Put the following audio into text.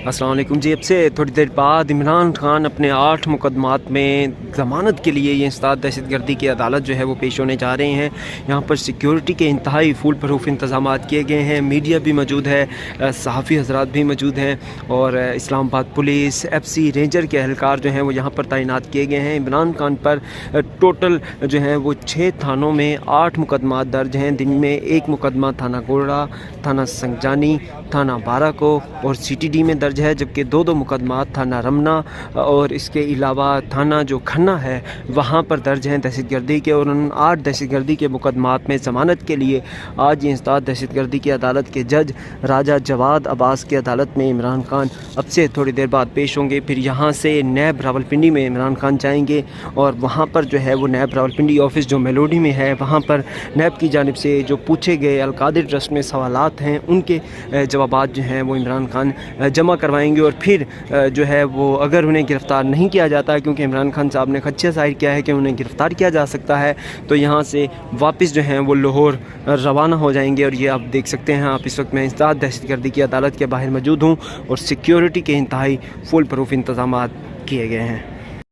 अस्सलाम वालेकुम जी। अब से थोड़ी देर बाद इमरान खान अपने 8 मुकदमात में ज़मानत के लिए ये इंसदाद दहशतगर्दी की अदालत जो है वो पेश होने जा रहे हैं। यहाँ पर सिक्योरिटी के इंतहाई फुल प्रूफ इंतज़ाम किए गए हैं। मीडिया भी मौजूद है, सहाफ़ी हज़रात भी मौजूद हैं और इस्लामाबाद पुलिस FC रेंजर के एहलकार जो हैं वो यहाँ पर तैनात किए गए हैं। इमरान खान पर टोटल जो है वो 6 थानों में 8 मुकदमात दर्ज हैं। दिन में एक मुकदमा थाना गोड़ा, थाना संगजानी, थाना बाराको और CTD में दर्ज है, जबकि 2 मुकदमात थाना रमना और इसके अलावा थाना जो खन्ना है वहाँ पर दर्ज हैं दहशतगर्दी के। और उन 8 दहशतगर्दी के मुकदमात में ज़मानत के लिए आज ये इंसदाद दहशतगर्दी की अदालत के जज राजा जवाद अब्बास की अदालत में इमरान खान अब से थोड़ी देर बाद पेश होंगे। फिर यहाँ से नैब रावलपिंडी में इमरान खान जाएंगे और वहाँ पर जो है वो नैब रावलपिंडी ऑफिस जो मेलोडी में है वहाँ पर नैब की जानिब से जो पूछे गए अलकादिर ट्रस्ट में सवालात हैं उनके जवाबात जो हैं वो इमरान खान जमा करवाएंगे। और फिर जो है वो अगर उन्हें गिरफ़्तार नहीं किया जाता, क्योंकि इमरान खान साहब ने खदशा ज़ाहिर किया है कि उन्हें गिरफ़्तार किया जा सकता है, तो यहाँ से वापस जो हैं वो लाहौर रवाना हो जाएंगे। और ये आप देख सकते हैं, आप इस वक्त मैं इंसदाद दहशतगर्दी की अदालत के बाहर मौजूद हूँ और सिक्योरिटी के इंतहाई फुल प्रूफ इंतज़ाम किए गए हैं।